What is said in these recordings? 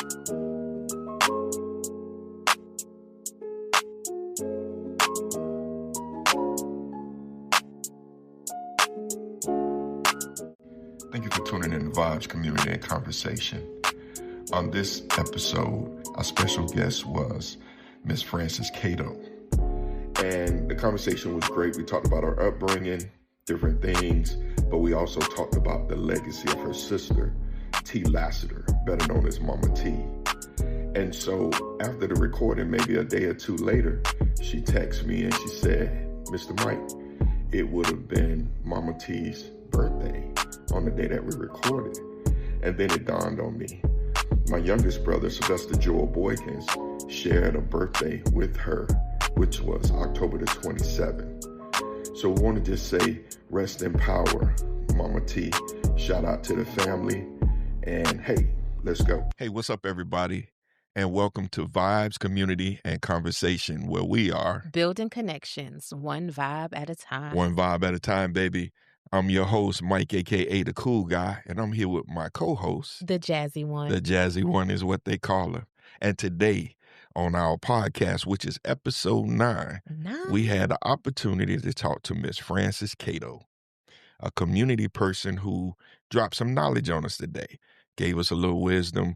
Thank you for tuning in to Vibes Community and Conversation. On this episode, our special guest was Miss Frances Cato. And the conversation was great. We talked about her upbringing, different things, but we also talked about the legacy of her sister, T. Lassiter, better known as Mama T. And so after the recording, maybe a day or two later, she texted me and she said, Mr. Mike, it would have been Mama T's birthday on the day that we recorded. And then it dawned on me. My youngest brother, Sylvester Joel Boykins, shared a birthday with her, which was October the 27th. So we want to just say, rest in power, Mama T. Shout out to the family. And hey, let's go. Hey, what's up, everybody? And welcome to Vibes, Community, and Conversation, where we are building connections, one vibe at a time. One vibe at a time, baby. I'm your host, Mike, a.k.a. The Cool Guy, and I'm here with my co-host. The Jazzy One. The Jazzy One is what they call her. And today on our podcast, which is episode 9, we had the opportunity to talk to Miss Frances Cato, a community person who dropped some knowledge on us today, gave us a little wisdom,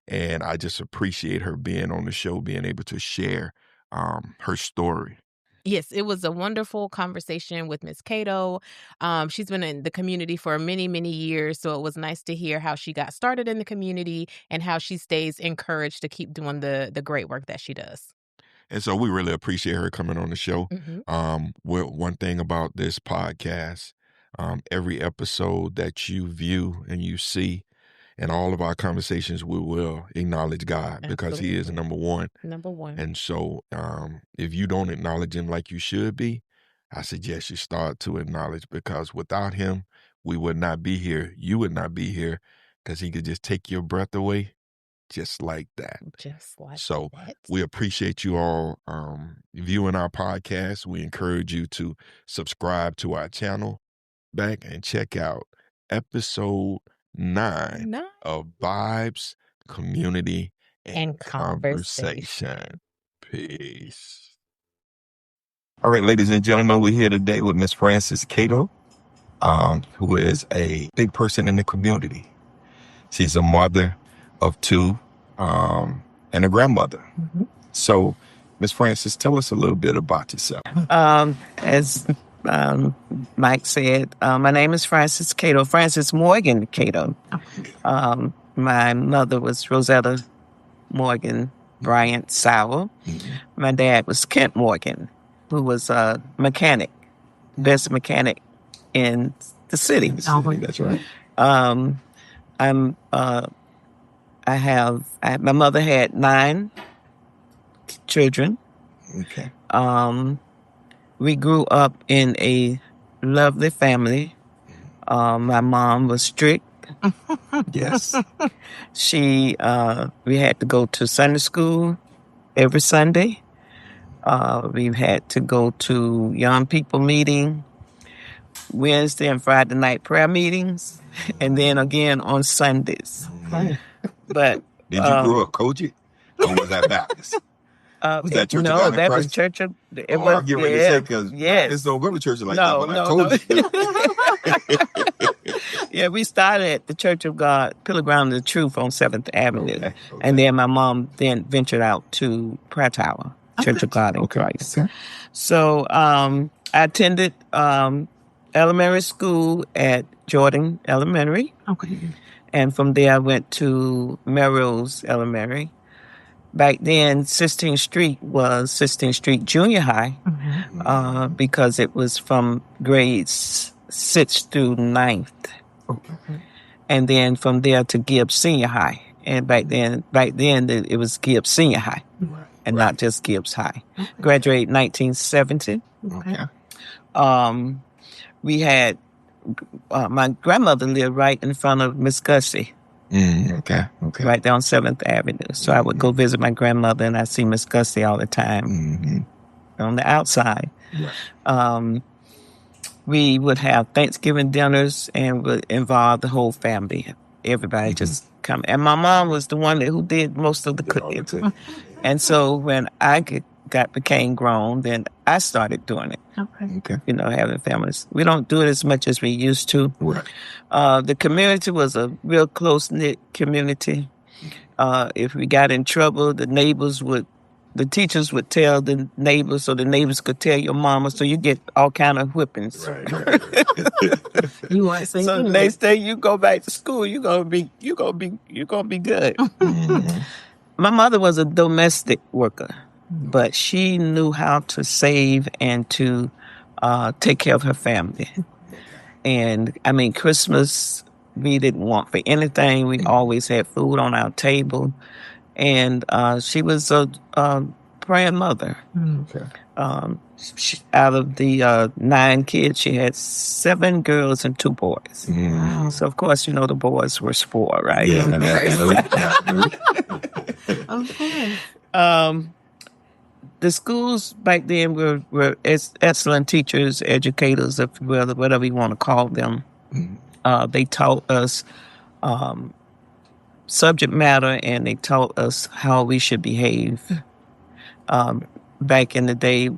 and I just appreciate her being on the show, being able to share her story. Yes, it was a wonderful conversation with Miss Cato. She's been in the community for many, many years, so it was nice to hear how she got started in the community and how she stays encouraged to keep doing the great work that she does. And so we really appreciate her coming on the show. Mm-hmm. One thing about this podcast, every episode that you view and you see, in all of our conversations, we will acknowledge God because He is number one. Number one. And so if you don't acknowledge Him like you should be, I suggest you start to acknowledge, because without Him, we would not be here. You would not be here, because He could just take your breath away just like that. So we appreciate you all viewing our podcast. We encourage you to subscribe to our channel back and check out episode 9 of Vibes, Community, and Conversation. Peace. All right, ladies and gentlemen, we're here today with Miss Frances Cato, who is a big person in the community. She's a mother of 2 and a grandmother. Mm-hmm. So, Miss Frances, tell us a little bit about yourself. As Mike said, my name is Frances Cato, Frances Morgan Cato. My mother was Rosetta Morgan Bryant Sauer. Mm-hmm. My dad was Kent Morgan, who was a mechanic, best mechanic in the city. That's right. My mother had 9 children. Okay. We grew up in a lovely family. My mom was strict. Yes. We had to go to Sunday school every Sunday. We had to go to young people meeting, Wednesday and Friday night prayer meetings, and then again on Sundays. But did you grow up Koji, or was that Baptist? Was that Church of God in Christ? Was Church of... It was, I'll get ready to say, because Baptists don't go to churches like that, but I told you. Yeah, we started at the Church of God, Pillar Ground of the Truth on 7th Avenue. Okay. And then my mom then ventured out to Prayer Tower, Church of God in Christ. Okay. So I attended elementary school at Jordan Elementary. Okay. And from there I went to Melrose Elementary. Back then, 16th Street was 16th Street Junior High, mm-hmm. Because it was from grades 6th through 9th. Okay. And then from there to Gibbs Senior High. And back then it was Gibbs Senior High, and not just Gibbs High. Okay. Graduated 1970. Okay. We had, my grandmother lived right in front of Miss Gussie. Okay. Right down 7th Avenue. So I would go visit my grandmother, and I see Miss Gussie all the time on the outside. Yeah. We would have Thanksgiving dinners and would involve the whole family. everybody just come. And my mom was the one who did most of the cooking. And so when I became grown, then I started doing it. Okay. You know, having families. We don't do it as much as we used to. The community was a real close-knit community. If we got in trouble, the teachers would tell the neighbors, so the neighbors could tell your mama, so you get all kind of whippings. Right. You want to so the next day you go back to school, you're gonna be good. My mother was a domestic worker, but she knew how to save and to take care of her family. And I mean, Christmas we didn't want for anything. We always had food on our table. And she was a praying mother. Out of the 9 kids, she had 7 girls and 2 boys. So, of course, you know, the boys were spoiled, right? Okay. The schools back then were excellent teachers, educators, if you will, whatever you want to call them. They taught us subject matter, and they taught us how we should behave. Back in the day,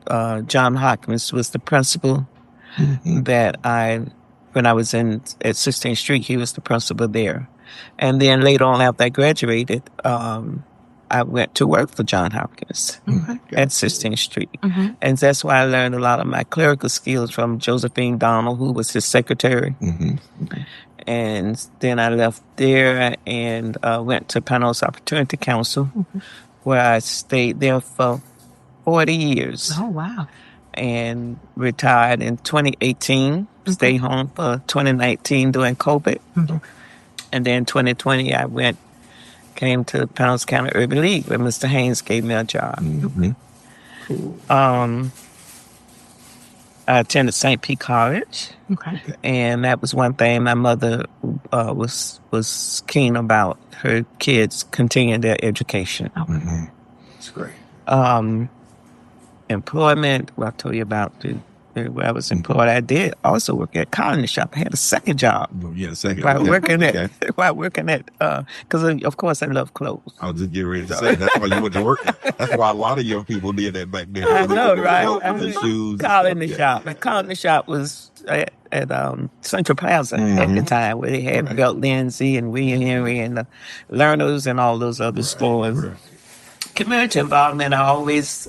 John Hopkins was the principal when I was at 16th Street, he was the principal there. And then later on, after I graduated, I went to work for John Hopkins at 16th Street. And that's why I learned a lot of my clerical skills from Josephine Donald, who was his secretary. And then I left there and went to Panos Opportunity Council, where I stayed there for 40 years. Oh, wow. And retired in 2018, stayed home for 2019 during COVID. And then 2020, I came to Panos County Urban League, where Mr. Haynes gave me a job. I attended St. Pete College. And that was one thing my mother was keen about, her kids continuing their education. That's great. Employment, I told you about where I was employed. I did also work at a colony shop. I had a second job. While working at, because of course I love clothes. I was just getting ready to say, that's why you went to work. That's why a lot of young people did that back then. I know, right? Shoes. Colony shop. The colony shop was at Central Plaza at the time, where they had Belt Lindsay and William Henry and the Learners and all those other stores. Community involvement, I always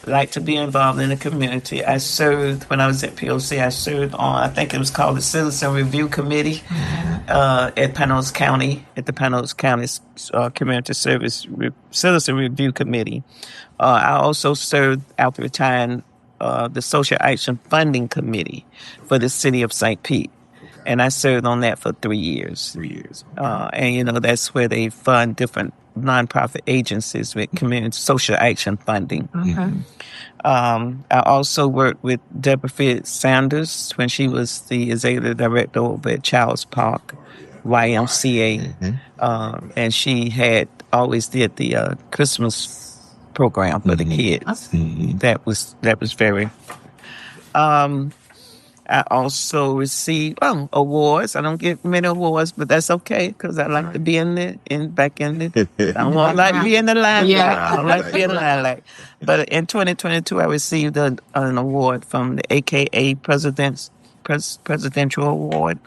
like to be involved in the community. I served, when I was at POC, I served on, I think it was called the Citizen Review Committee at Panos County, at the Panos County Community Service Citizen Review Committee. I also served, after retiring, the Social Action Funding Committee for the city of St. Pete. And I served on that for 3 years. 3 years. And, you know, that's where they fund different nonprofit agencies with community social action funding. I also worked with Deborah Fitz Sanders when she was the executive director over at Charles Park YMCA. And she had always did the Christmas program for the kids. That was very... I also received awards. I don't get many awards, but that's okay because I like to be back in the. I don't want to be in the limelight. I don't like to be in the limelight. But in 2022, I received an award from the AKA Presidential Award.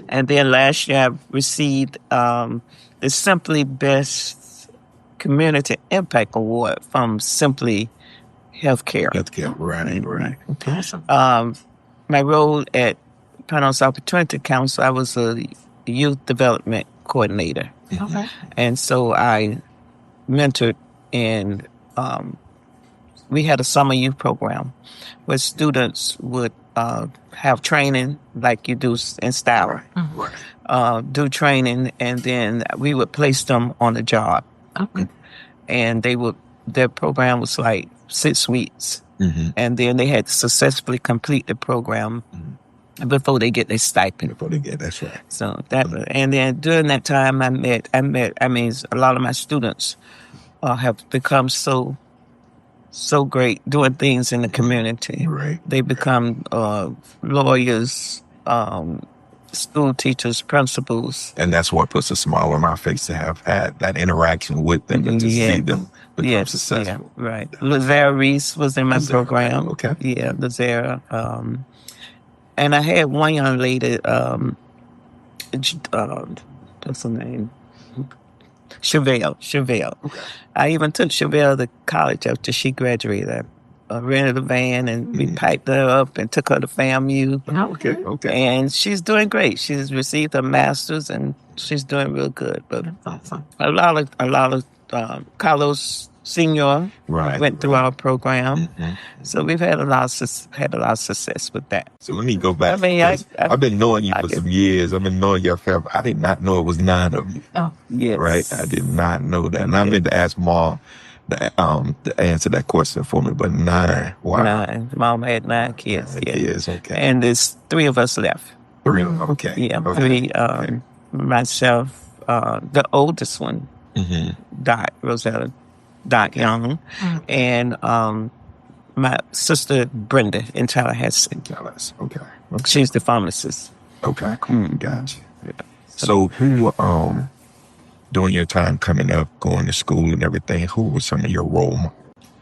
And then last year, I received the Simply Best Community Impact Award from Simply Healthcare. Right. Awesome. My role at Panos Opportunity Council, I was a youth development coordinator. And so I mentored, and we had a summer youth program where students would have training like you do in Stour. Do training, and then we would place them on the job. And their program was like 6 weeks. And then they had to successfully complete the program before they get their stipend. That's right. So and then during that time, I met. I mean, a lot of my students have become so great doing things in the community. Right. They become lawyers, school teachers, principals. And that's what puts a smile on my face to have had that interaction with them and to see them become successful. Yeah, right. Lazara Reese was in my program. Okay. Yeah, Lazara. And I had one young lady, what's her name? Chevelle. Okay. I even took Chevelle to college after she graduated. I rented a van and we piped her up and took her to FAMU. Okay. And she's doing great. She's received her master's and she's doing real good. But a lot of Carlos Senior went through our program. So we've had a lot of success with that. So let me go back. I mean, I've been knowing you for some years. I've been knowing your family. I did not know it was 9 of you. Oh, yes. Right? I did not know that. And I meant to ask Mom to answer that question for me, but 9. Wow. 9. Mom had 9 kids. Yes, okay. And there's 3 of us left. 3, okay. Yeah, okay. 3. Myself, the oldest one, Rosetta Doc Young, and my sister Brenda in Tallahassee. Okay. She's the pharmacist. Okay. Gotcha. Yeah. So who, during your time coming up, going to school and everything, who were some of your role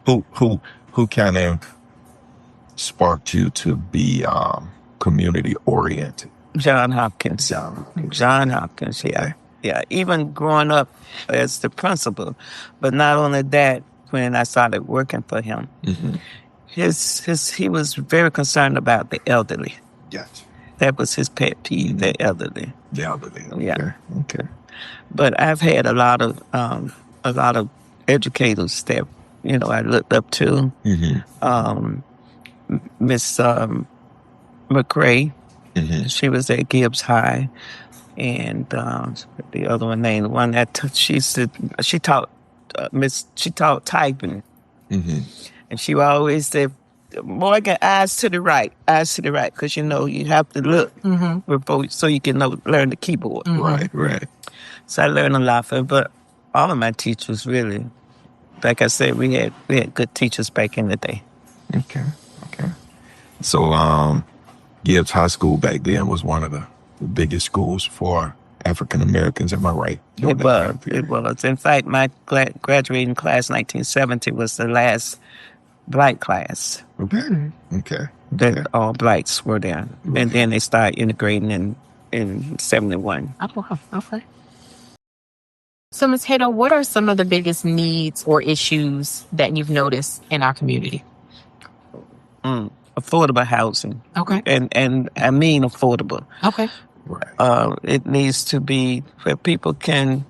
models? Who kind of sparked you to be community oriented? John Hopkins. John Hopkins, yeah. Yeah, even growing up as the principal, but not only that, when I started working for him, he was very concerned about the elderly. Gotcha. That was his pet peeve, the elderly. The elderly. Okay. Yeah. Okay. But I've had a lot of educators that I looked up to. Miss McRae, she was at Gibbs High. And the other one named the one that she taught typing, and she would always say, "Morgan, eyes to the right, because you have to look before so you can learn the keyboard." Right. So I learned a lot from it, but all of my teachers really, like I said, we had good teachers back in the day. Okay. So Gibbs High School back then was one of the biggest schools for African Americans, am I right? It was. In fact, my graduating class, 1970, was the last black class. Okay. That all blacks were there. Okay. And then they started integrating in 71. Okay. So, Ms. Cato, what are some of the biggest needs or issues that you've noticed in our community? Affordable housing. Okay. And I mean affordable. Okay. Right. It needs to be where people can,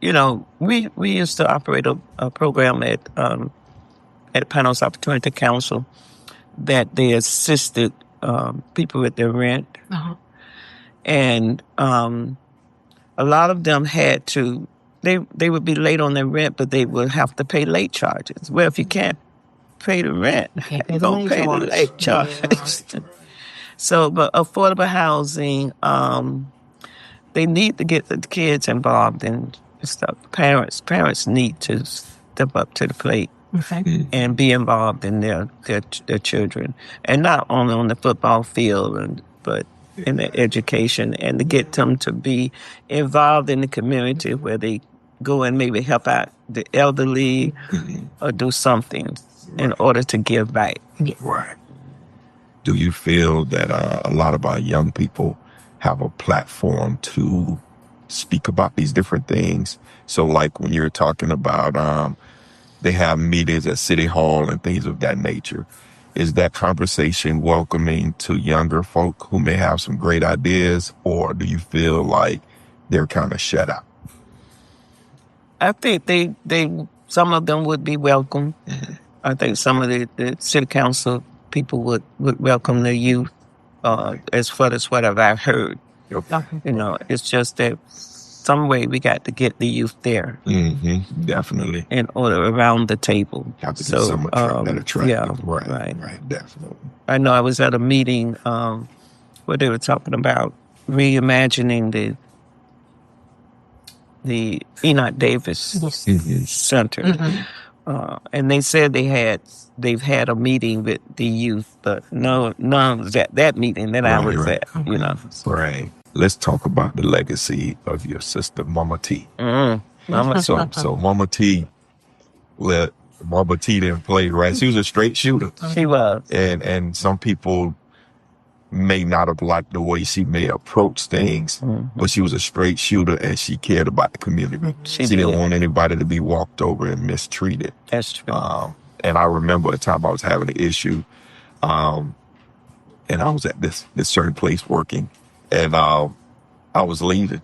we used to operate a program at Panos Opportunity Council that they assisted people with their rent. And a lot of them had to, they would be late on their rent, but they would have to pay late charges. Well, if you can't pay the rent, don't pay the late charges. So, but affordable housing, they need to get the kids involved in stuff. Parents need to step up to the plate and be involved in their children, and not only on the football field, but in their education, and to get them to be involved in the community where they go and maybe help out the elderly or do something in order to give back. Right. Do you feel that a lot of our young people have a platform to speak about these different things? So like when you're talking about they have meetings at City Hall and things of that nature, is that conversation welcoming to younger folk who may have some great ideas, or do you feel like they're kind of shut out? I think they some of them would be welcome. I think some of the city council people would welcome the youth, as far as what I've heard. It's just that some way we got to get the youth there. Definitely. In order around the table. Have to get someone that attractive. Yeah, right, definitely. I know I was at a meeting where they were talking about reimagining the Enoch Davis Center. And they said they've had a meeting with the youth, but none was at that meeting that I was at. Right. let's talk about the legacy of your sister, Mama T. Mama. So Mama T, Mama T didn't play, right? She was a straight shooter. She was. And some people may not have liked the way she may approach things, but she was a straight shooter and she cared about the community. She didn't want anybody to be walked over and mistreated. That's true. And I remember a time I was having an issue, and I was at this certain place working, and I was leaving,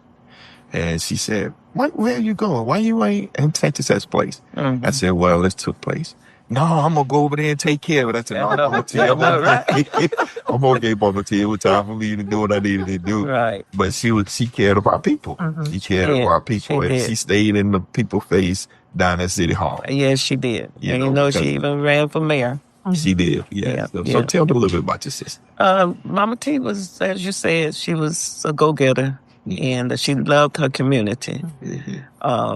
and she said, "Where are you going? Why you ain't in Texas place?" I said, "Well, this took place." "No, I'm gonna go over there and take care of it." I said, "No, Mama T, I'm gonna give Mama T. It was time for me to do what I needed to do." Right. But she cared about people. She cared about people, and she stayed in the people face down at City Hall. Yes, she did. And she even ran for mayor. She did. Yeah. So tell me a little bit about your sister. Mama T was, as you said, she was a go-getter. And she loved her community.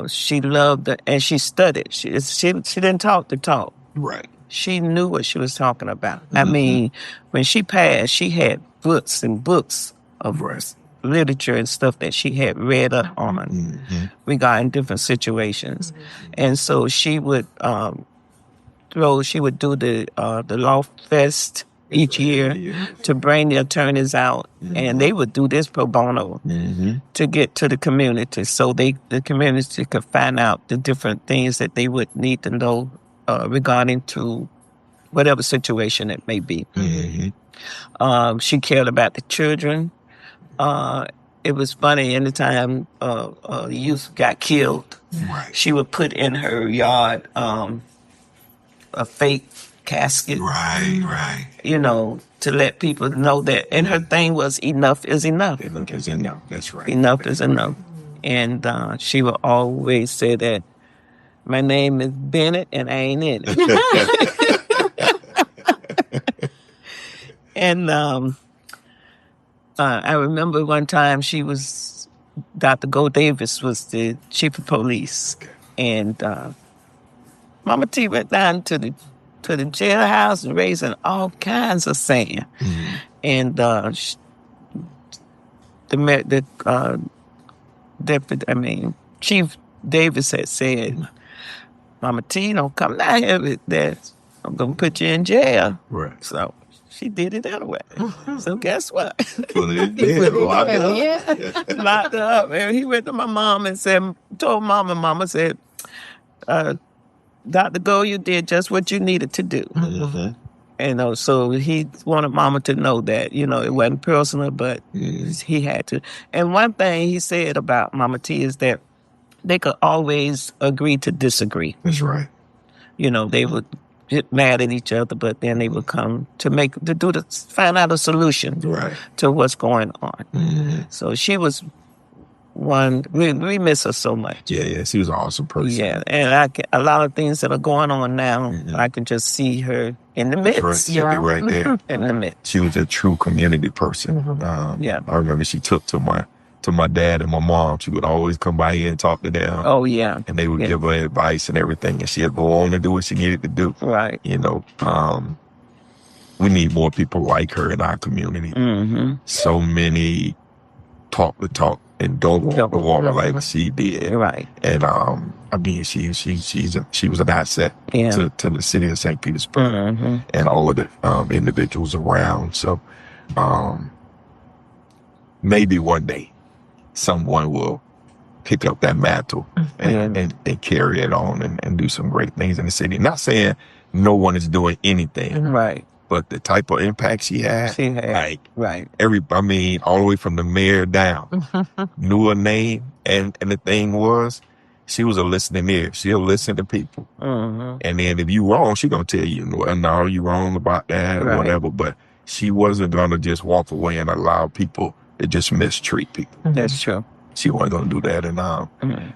She loved it, and she studied. She didn't talk the talk. Right. She knew what she was talking about. I mean, when she passed, she had books and books of literature and stuff that she had read up on regarding different situations. And so she would do the law fest each year to bring the attorneys out, and they would do this pro bono to get to the community, so the community could find out the different things that they would need to know regarding to whatever situation it may be. She cared about the children. It was funny, anytime youth got killed, she would put in her yard a fake casket. Right. To let people know that. And her thing was, enough is enough. Enough is enough. That's right. Enough is enough. And she would always say that, "My name is Bennett and I ain't in it." And I remember one time Dr. Go Davis was the chief of police. And Mama T went down to the jailhouse and raising all kinds of sand. And Chief Davis had said, "Mama T, don't come down here with that. I'm going to put you in jail." Right. So she did it anyway. So guess what? Locked her up. And he went to my mom and told Mama. Mama said, "Dr. Go, you did just what you needed to do." So he wanted Mama to know that, it wasn't personal, but he had to. And one thing he said about Mama T is that they could always agree to disagree. That's right. They would get mad at each other, but then they would come to find out a solution to what's going on. So she was one, we miss her so much. Yeah, she was an awesome person. Yeah, and a lot of things that are going on now, I can just see her in the midst. Right. She'll be right there. In the midst. She was a true community person. I remember she took to my dad and my mom. She would always come by here and talk to them. Oh, yeah. And they would give her advice and everything, and she'd go on and do what she needed to do. Right. We need more people like her in our community. So many talk the talk and don't walk the walk like she did. Right. And she was an asset to the city of St. Petersburg and all of the individuals around. So maybe one day someone will pick up that mantle and carry it on and do some great things in the city. Not saying no one is doing anything. Right. But the type of impact she had, right. all the way from the mayor down, knew her name. And the thing was, she was a listening ear. She'll listen to people. And then if you wrong, she gonna tell you, "Well, no, you wrong about that," or whatever. But she wasn't gonna just walk away and allow people to just mistreat people. That's true. She wasn't gonna do that. And I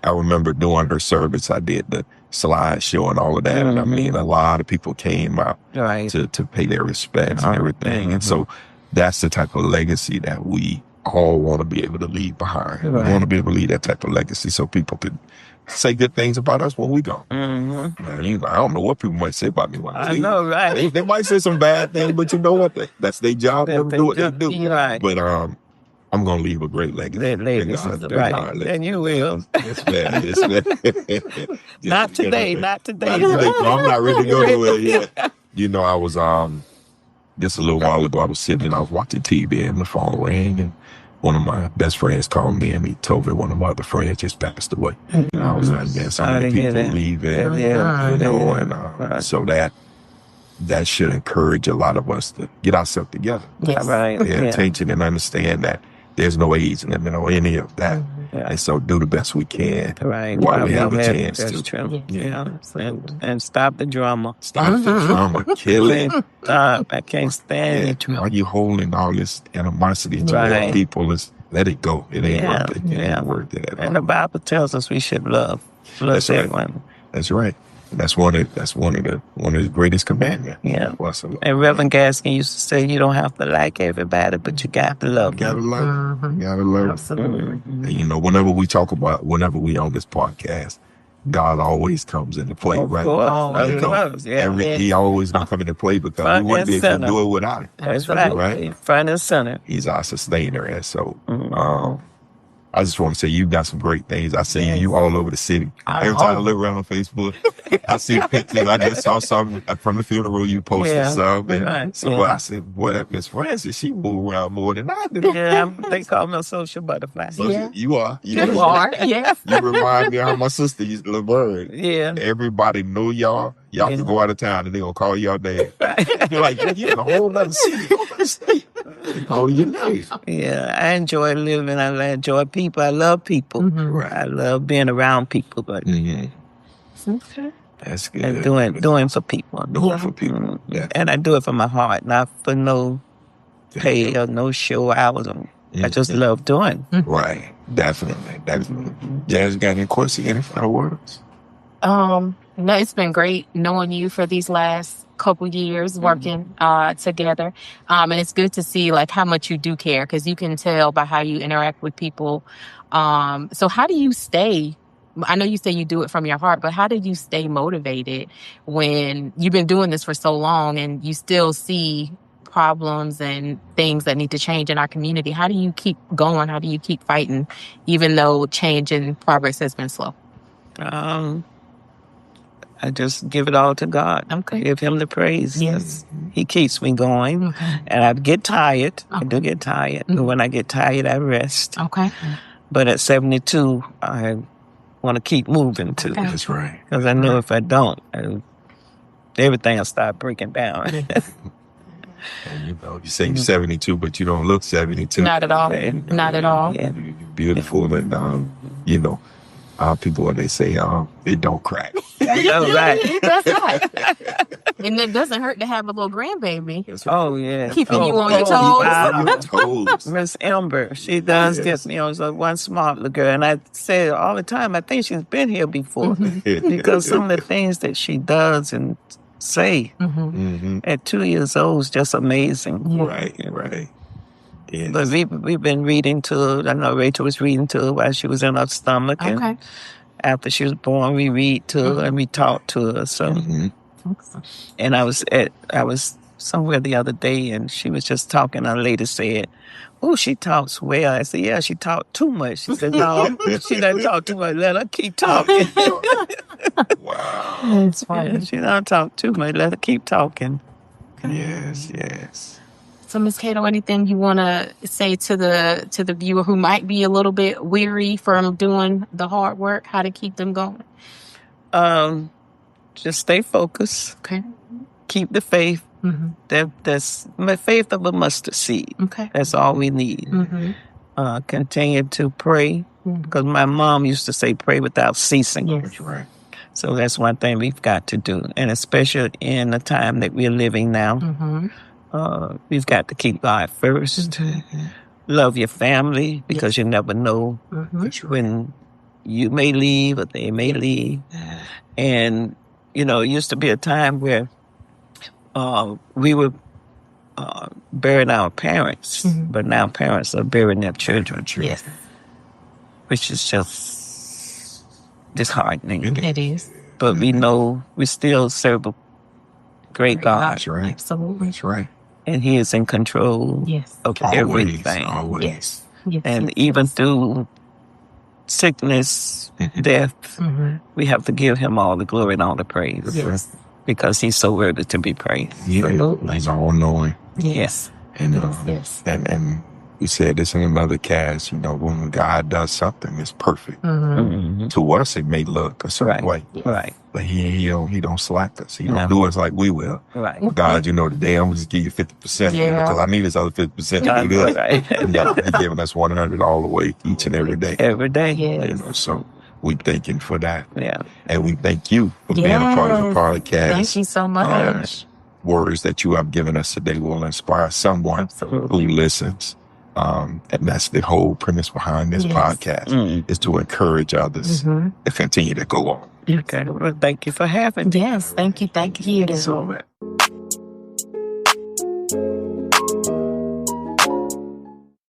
remember doing her service. I did the slideshow and all of that. And a lot of people came out to pay their respects and everything. And so that's the type of legacy that we all want to be able to leave behind. We want to be able to leave that type of legacy so people can say good things about us when we go. I don't know what people might say about me when I leave. I know, right? They might say some bad things, but you know what? That's their job. They do what they do. Right. But I'm going to leave a great legacy. Right. And you will. Yes, man. Yes, man. Not today. Not today. No, I'm not ready to go anywhere yet. You know, I was, just a little while ago, I was sitting and I was watching TV and the phone rang and one of my best friends called me and he told me one of my other friends just passed away. And I was like, man, so many people leaving, you know, and so that should encourage a lot of us to get ourselves together. Yes. Right. Pay attention and understand that there's no age limit or any of that. And so do the best we can while we have a chance to. That's true. Yeah. And stop the drama. Stop the drama. Kill it. Stop. I can't stand it. Are you holding all this animosity to people? Let it go. It ain't worth it. It ain't worth it at all. And the Bible tells us we should love everyone. That's right. That's one of the greatest commandments. Yeah. And Reverend Gaskin used to say, you don't have to like everybody, but you got to love them. You gotta love them. Absolutely. And, you know, whenever we on this podcast, God always comes into play, right? He always gonna come into play because we wouldn't be able to do it without him. That's right. Front and center. He's our sustainer. And so, I just want to say you got some great things. I see you all over the city. Every time I look around on Facebook, I see pictures. I just saw something from the funeral you posted something. So I said, boy, Miss Francis, she move around more than I do. Yeah, they call me a social butterfly. You are. You are, yes. You remind me of how my sister used to live bird. Yeah. Everybody know y'all. Y'all can go out of town and they gonna call y'all name. You're like, you're in a whole other city. They call you name. Yeah, I enjoy living. I enjoy people. I love people. Right. I love being around people. But that's good. And doing for people. Doing for people. Yeah. And I do it for my heart, not for no pay or no show hours. I just love doing. Right. Definitely. Jazz, got any questions? Any final words? No, it's been great knowing you for these last couple years working together. And it's good to see like how much you do care because you can tell by how you interact with people. So how do you stay? I know you say you do it from your heart, but how do you stay motivated when you've been doing this for so long and you still see problems and things that need to change in our community? How do you keep going? How do you keep fighting even though change and progress has been slow? I just give it all to God. Okay. Give him the praise. Yes. He keeps me going. Okay. And I get tired. Okay. I do get tired. But when I get tired, I rest. Okay. But at 72, I want to keep moving too. Okay. That's right. Because I know if I don't, everything will start breaking down. And you know, you say you're 72, but you don't look 72. Not at all. Not at all. Yeah. You're beautiful. And, you know, people, when they say, it don't crack. Right. That's right. And it doesn't hurt to have a little grandbaby. Oh, yeah. Keeping you on your toes. Miss Amber, she does get me on one smart little girl. And I say all the time, I think she's been here before. Because some of the things that she does and say at 2 years old is just amazing. Right. Yes. But we've been reading to her. I know Rachel was reading to her while she was in her stomach. Okay. And after she was born, we read to her and we talk to her. So, and I was somewhere the other day and she was just talking. A lady said, "Oh, she talks well." I said, "Yeah, she talked too much." She said, "No, she doesn't talk too much. Let her keep talking." Wow. That's funny. She don't talk too much. Let her keep talking. Yes. So, Ms. Cato, anything you want to say to the viewer who might be a little bit weary from doing the hard work, how to keep them going? Just stay focused. Okay. Keep the faith. That's my faith of a mustard seed. Okay. That's all we need. Continue to pray because my mom used to say pray without ceasing. Yes. That's right. So that's one thing we've got to do. And especially in the time that we're living now, we've got to keep God first. Love your family because you never know when you may leave or they may leave. And, you know, it used to be a time where we were burying our parents, but now parents are burying their children. Yes. Which is just disheartening. It is. But we know we still serve a great God. That's right. Absolutely. That's right. And he is in control of everything. Always. Yes. And even through sickness, death, we have to give him all the glory and all the praise. Because he's so worthy to be praised. He's all knowing. Yes. And and we said this in another cast, when God does something, it's perfect. To us, it may look a certain way. Right. But he don't slack us. He don't do us like we will. Right. God, today I'm going to just give you 50%. Because I need this other 50% to be good. Right. He's giving us 100 all the way each and every day. Every day. So we thank him for that. Yeah. And we thank you for being a part of the podcast. Thank you so much. Words that you have given us today will inspire someone who listens. And that's the whole premise behind this podcast, is to encourage others to continue to go on. Okay. Well, thank you for having me. Yes, thank you. Thank you. So